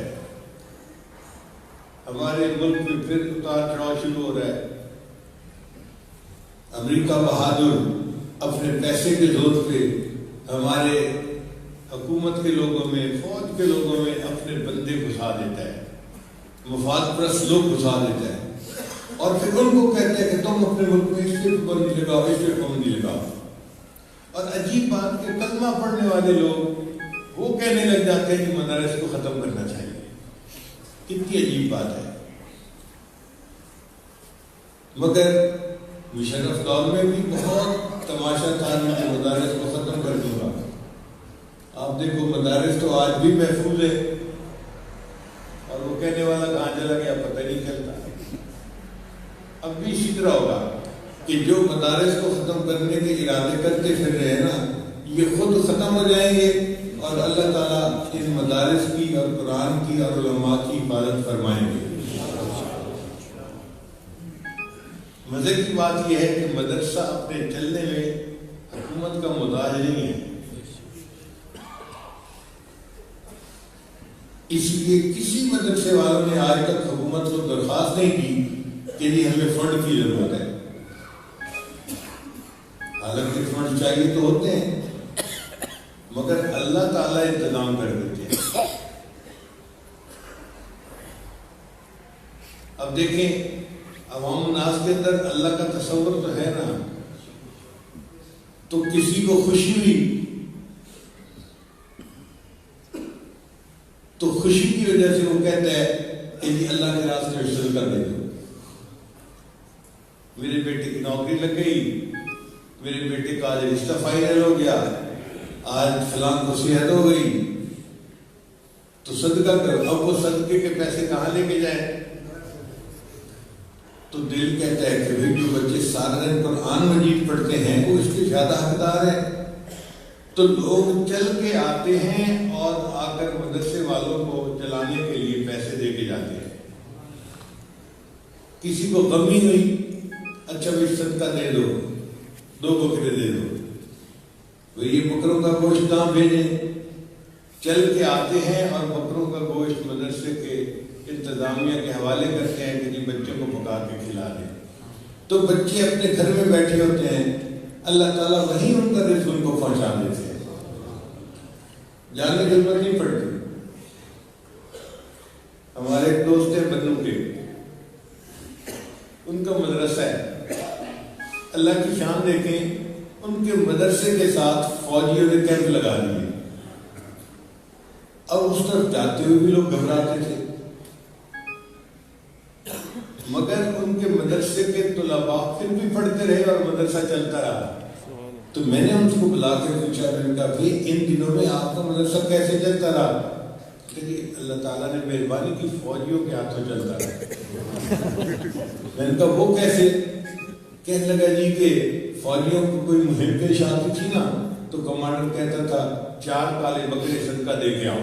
ہمارے ملک میں پھر اتار چڑھاؤ شروع ہو رہا ہے. امریکہ بہادر اپنے پیسے کے زور پہ ہمارے حکومت کے لوگوں میں, فوج کے لوگوں میں اپنے بندے گھسا دیتا ہے, مفاد پرست لوگ گھسا دیتا ہے, اور پھر ان کو کہتے ہیں کہ تم اپنے ملک میں اس پہ پابندی لگاؤ, اس پہ پابندی لگاؤ. اور عجیب بات کہ کلمہ پڑھنے والے لوگ وہ کہنے لگ جاتے ہیں کہ مدارس کو ختم کرنا چاہیے. کتنی عجیب بات ہے. مگر مشرف دور میں بھی بہت تماشا تھا کہ مدارس کو ختم کر دوں گا. آپ دیکھو مدارس تو آج بھی محفوظ ہے, اور وہ کہنے مدارس کو ختم کرنے کے ارادے کرتے پھر رہے نا، یہ خود ختم ہو جائیں گے اور اللہ تعالیٰ ان مدارس کی اور قرآن کی اور علماء کی حفاظت فرمائیں گے۔ مزے کی بات یہ ہے کہ مدرسہ اپنے چلنے میں حکومت کا محتاج نہیں ہے، اس لیے کسی مدرسے والوں نے آج تک حکومت کو درخواست نہیں کی کہ جی ہمیں فنڈ کی ضرورت ہے، حالانکہ فنڈ چاہیے تو ہوتے ہیں مگر اللہ تعالیٰ انتظام کر دیتے ہیں۔ اب دیکھیں عوام الناس کے اندر اللہ کا تصور تو ہے نا، تو کسی کو خوشی ہوئی تو خوشی کی وجہ سے وہ کہتا ہے کہ جی اللہ کے راستے میں صدقہ دے دو، میرے بیٹے کی نوکری لگ گئی، میرے بیٹے کا آج رشتہ فائنل ہو گیا، آج فلاں کو صحت ہو گئی، تو صدقہ کرو۔ اب وہ صدقے کے پیسے کہاں لے کے جائیں؟ تو دل کہتا ہے کہ جو بچے سارا دن قرآن مجید پڑھتے ہیں وہ اس کے زیادہ حقدار ہیں، تو لوگ چل کے آتے ہیں اور آ کر مدرسے والوں کو چلانے کے لیے پیسے دے کے جاتے ہیں۔ کسی کو کمی ہوئی، اچھا بھائی صدقہ دے دو، 2 بکرے دے دو، یہ بکروں کا گوشت کہاں بھیجیں؟ چل کے آتے ہیں اور بکروں کا گوشت مدرسے کے انتظامیہ کے حوالے کرتے ہیں کہ جی بچوں کو پکا کے کھلا دیں، تو بچے اپنے گھر میں بیٹھے ہوتے ہیں، اللہ تعالیٰ وہیں ان کا رزق ان کو پہنچا دیتے ہیں، جانے کی ضرورت نہیں پڑتی۔ ہمارے ایک دوست ہیں بنو کے، ان کا مدرسہ ہے، اللہ کی شان دیکھیں، ان کے مدرسے کے ساتھ فوجیوں نے کیمپ لگا دیے، اب اس طرف جاتے ہوئے بھی لوگ گھبراتے تھے، مگر ان کے مدرسے کے طلباء پھر بھی پڑھتے رہے اور مدرسہ چلتا رہا۔ تو میں نے ان کو بلا کے پوچھا، میں نے کہا بھائی ان دنوں میں آپ کا مدرسہ کیسے چلتا رہا؟ کہ جی اللہ تعالیٰ نے مہربانی کی، فوجیوں کے ہاتھوں چلتا رہا۔ میں نے کہا وہ کیسے؟ کہنے لگا جی کہ فوجیوں کو کوئی مہم پیش آتی تھی نا تو کمانڈر کہتا تھا 4 کالے بکرے صدقہ دے کے آؤ،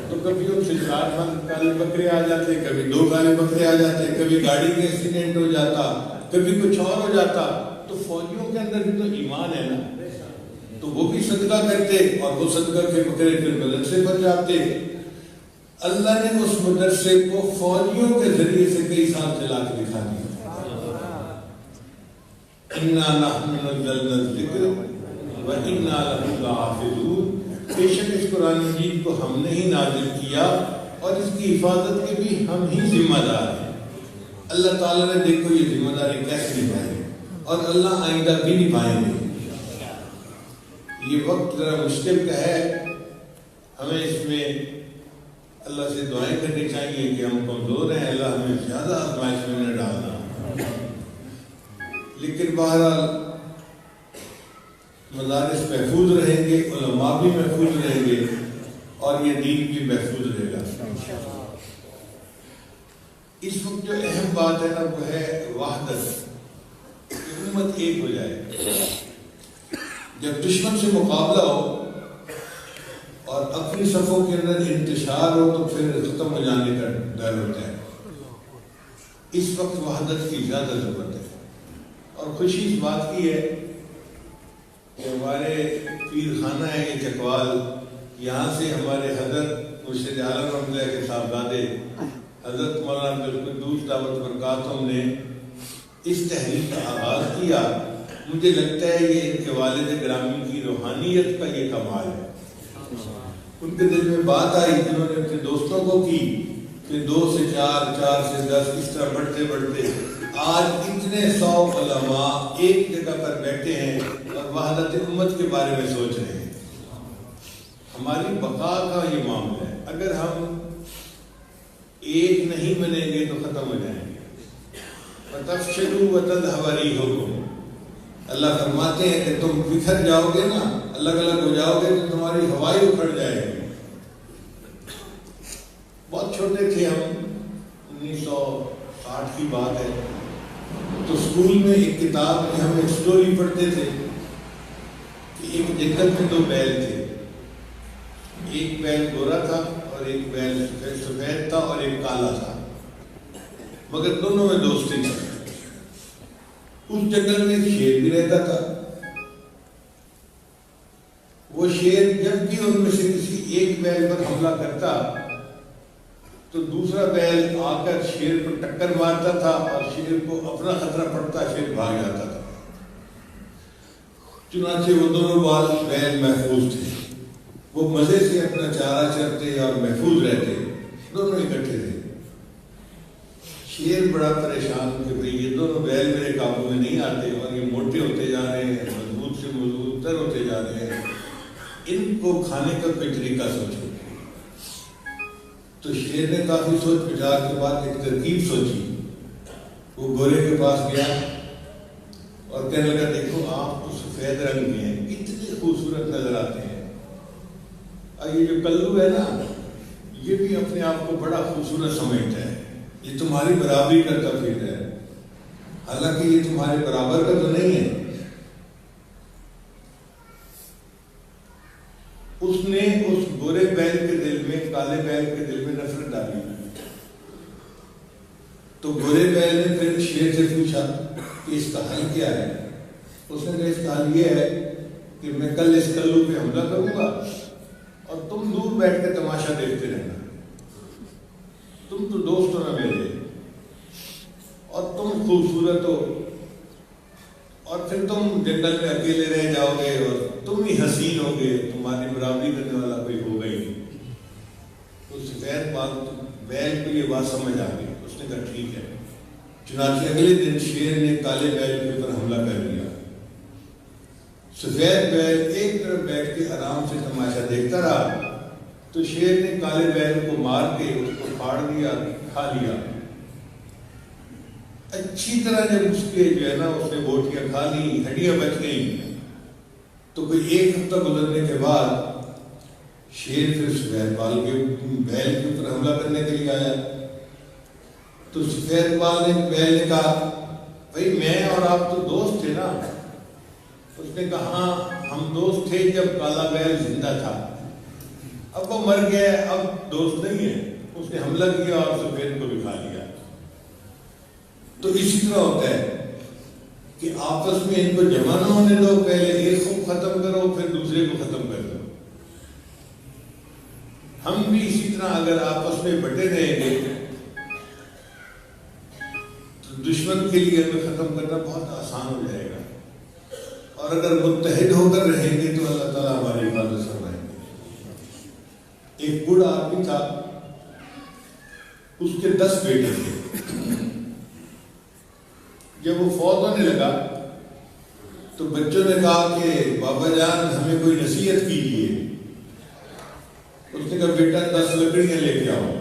تو کبھی ان سے 4 کالے بکرے آ جاتے، کبھی 2 کالے بکرے آ جاتے، کبھی گاڑی کا ایکسیڈنٹ ہو جاتا، کبھی کچھ اور ہو جاتا، تو فوجیوں کے اندر بھی تو ایمان ہے نا، تو وہ بھی صدقہ کرتے اور وہ صدقہ کے بکرے پھر مدرسے پر جاتے۔ اللہ نے اس مدرسے کو فوجیوں کے ذریعے سے کئی سال چلا کے دکھا دیا۔ اِنَّا نَحْنُ نَزَّلْنَا الذِّكْرَ وَإِنَّا لَهُ لَحَافِظُونَ، بے شک اس قرآن مجید کو ہم نے ہی نازل کیا اور اس کی حفاظت کے بھی ہم ہی ذمہ دار ہیں۔ اللہ تعالیٰ نے دیکھو یہ ذمہ داری کیسے نبھائی اور اللہ آئندہ بھی نبھائیں گے۔ یہ وقت ذرا مشکل کا ہے، ہمیں اس میں اللہ سے دعائیں کرنی چاہیے کہ ہم کمزور ہیں، اللہ ہمیں زیادہ آزمائش میں نہ ڈالنا، لیکن بہرحال مدارس محفوظ رہیں گے، علماء بھی محفوظ رہیں گے اور یہ دین بھی محفوظ رہے گا۔ اس وقت جو اہم بات ہے نا وہ ہے وحدت، کہ امت ایک ہو جائے۔ جب دشمن سے مقابلہ ہو اور اپنی صفوں کے اندر انتشار ہو تو پھر ختم ہو جانے کا ڈر ہوتا ہے۔ اس وقت وحدت کی زیادہ ضرورت ہے، اور خوشی اس بات کی ہے کہ ہمارے پیر خانہ ہے یہ چکوال، یہاں سے ہمارے حضرت مرشد عالم رحمۃ اللہ کے صاحبزادے حضرت مولانا عبدالقدوس دعوت برکاتہم نے اس تحریک کا آغاز کیا۔ مجھے لگتا ہے یہ ان کے والد گرامی کی روحانیت کا یہ کمال ہے۔ ان کے دل میں بات آئی، جنہوں نے اپنے دوستوں کو کی کہ 2 سے 4، 4 سے 10 اس طرح بڑھتے بڑھتے آج اتنے 100 علماء ایک جگہ پر بیٹھے ہیں اور وحدت امت کے بارے میں سوچ رہے ہیں۔ ہماری بقا کا یہ معاملہ ہے، اگر ہم ایک نہیں بنیں گے تو ختم ہو جائیں گے۔ وَتَفْشَلُوا وَتَذْهَبَ رِيحُكُمْ، اللہ فرماتے ہیں کہ تم بکھر جاؤ گے نا، الگ الگ ہو جاؤ گے تو تمہاری ہوائیں اکھڑ جائے گی۔ بہت چھوٹے تھے ہم، 1960 کی بات ہے، تو اسکول میں ایک کتاب میں ہم ایک سٹوری پڑھتے تھے کہ ایک جنگل میں دو بیل تھے، ایک بیل گورا تھا اور ایک بیل سفید تھا اور ایک کالا تھا، مگر دونوں میں دوستی تھی۔ اس جنگل میں ایک شیر بھی رہتا تھا۔ وہ شیر جب بھی ان میں سے کسی ایک بیل پر حملہ کرتا تو دوسرا بیل آ کر شیر کو ٹکر مارتا تھا اور شیر کو اپنا خطرہ پڑتا شیر بھاگ جاتا تھا۔ چنانچہ وہ دونوں بیل محفوظ تھے، وہ مزے سے اپنا چارہ چرتے اور محفوظ رہتے، دونوں اکٹھے تھے۔ شیر بڑا پریشان کہ بھئی یہ دونوں بیل میرے قابو میں نہیں آتے اور یہ موٹے ہوتے جا رہے ہیں، مضبوط سے مضبوط تر ہوتے جا رہے ہیں، ان کو کھانے کا کوئی طریقہ سوچو۔ تو شیر نے کافی سوچ بچار کے بعد ایک ترکیب سوچی۔ وہ گورے کے پاس گیا اور کہنے لگا دیکھو آپ تو سفید رنگ کے ہیں، کتنے خوبصورت نظر آتے ہیں، اور یہ جو کلو ہے نا یہ بھی اپنے آپ کو بڑا خوبصورت سمجھتا ہے، یہ تمہاری برابری کرتا پھر ہے، حالانکہ یہ تمہارے برابر کا تو نہیں ہے۔ اس نے اس گورے بیل کے دل میں کالے بیل کے دل میں نفرت ڈالی۔ تو گورے بیل نے پھر شیر سے پوچھا کہ اس کا حل کیا ہے؟ اس نے کہا اس کا حل یہ ہے کہ میں کل اس کلو پہ حملہ کروں گا اور تم دور بیٹھ کے تماشا دیکھتے رہنا، تم تو دوست ہو نا میرے، اور تم خوبصورت ہو، اور پھر تم جنگل میں اکیلے رہ جاؤ گے اور تم ہی حسین ہو گے، تمہاری برابری کرنے والا کوئی ہوگا ہی نہیں۔ تو سفید بیل کو یہ بات سمجھ آ گئی، اس نے کہا ٹھیک ہے۔ چنانچہ اگلے دن شیر نے کالے بیل کے اوپر حملہ کر دیا۔ سفید بیل ایک طرف بیٹھ کے آرام سے تماشا دیکھتا رہا، تو شیر نے کالے بیل کو مار کے اس کو پھاڑ دیا، کھا لیا۔ اچھی طرح جب اس کے جو ہے نا اس نے بوٹیاں کھا لی، ہڈیاں بچ گئیں، تو کوئی ایک ہفتہ گزرنے کے بعد شیر پھر سفید بیل کے اوپر حملہ کرنے کے لیے آیا۔ تو سفید بیل نے کہا بھائی میں اور آپ تو دوست تھے نا؟ اس نے کہا ہاں ہم دوست تھے جب کالا بیل زندہ تھا، اب وہ مر گیا، اب دوست نہیں ہے۔ اس نے حملہ کیا اور سفید کو بھی کھا لیا۔ تو اسی طرح ہوتا ہے کہ آپس میں ان کو جمع نہ ہونے دو، پہلے ایک کو ختم کرو پھر دوسرے کو ختم کر دو۔ ہم بھی اسی طرح اگر آپس میں بٹے رہیں گے تو دشمن کے لیے ہمیں ختم کرنا بہت آسان ہو جائے گا، اور اگر متحد ہو کر رہیں گے تو اللہ تعالیٰ ہماری حفاظت فرمائیں گے۔ ایک بوڑھا آدمی تھا، اس کے 10 بیٹے تھے۔ جب وہ فوت ہونے لگا تو بچوں نے کہا کہ بابا جان ہمیں کوئی نصیحت کیجیے۔ اس نے کہا بیٹا 10 لکڑیاں لے کے آؤ۔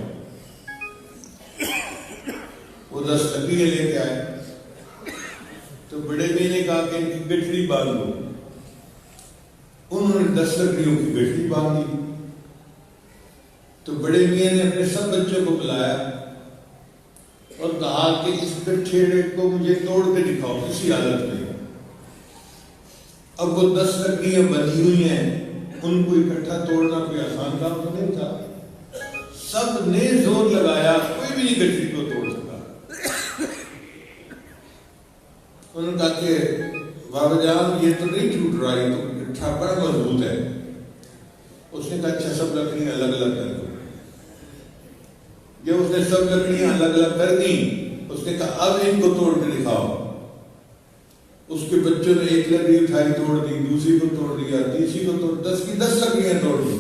وہ 10 لکڑیاں لے کے آئے تو بڑے بھائی نے کہا کہ ان کی گٹھڑی باندھ دو۔ انہوں نے 10 لکڑیوں کی گٹھڑی باندھی۔ تو بڑے میاں نے اپنے سب بچوں کو بلایا اور کہا کہ اس گٹھڑے کو مجھے توڑ کے دکھاؤ کسی حالت میں۔ اب وہ 10 لکڑیاں بندھی ہوئی ہیں، ان کو اکٹھا توڑنا کوئی آسان کام تو نہیں تھا۔ سب نے زور لگایا، کوئی بھی نہیں گٹھڑی کو توڑ سکا۔ انہوں نے کہا کہ بابا جان یہ تو نہیں ٹوٹ رہا، یہ تو گٹھا بڑا مضبوط ہے۔ اس نے کہا اچھا سب لکڑیاں الگ الگ کر دو۔ جب اس نے سب لکڑیاں الگ الگ کر دیں، اس نے کہا اب ان کو توڑ کے دکھاؤ۔ اس کے بچوں نے ایک لکڑی اٹھائی توڑ دی، دوسری کو توڑ دیا، تیسری کو توڑ، 10 کی 10 لکڑیاں توڑ دی۔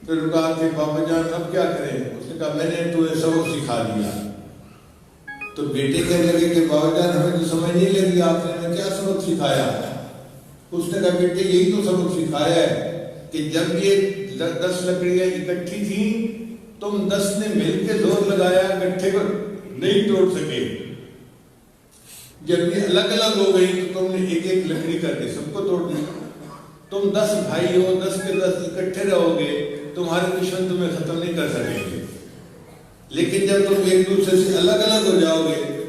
پھر کہا کہ بابا جان اب کیا کریں؟ اس نے کہا میں نے تمہیں سبق سکھا دیا۔ تو بیٹے کہنے لگے کہ بابا جان ہمیں تو سمجھ نہیں لگی آپ نے ہمیں کیا سبق سکھایا؟ اس نے کہا بیٹے یہی تو سبق سکھایا ہے کہ جب یہ 10 لکڑیاں اکٹھی تھیں تم 10 نے مل کے زور لگایا، گٹھے کو نہیں توڑ سکے۔ جب یہ الگ الگ ہو گئی تو تم نے ایک ایک لکڑی کر کے سب کو توڑ دیا۔ تم 10 بھائی ہو، 10 کے 10 اکٹھے رہو گے، تمہارے دشمن تمہیں ختم نہیں کر سکیں گے۔ لیکن جب تم ایک دوسرے سے الگ الگ ہو جاؤ گے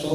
100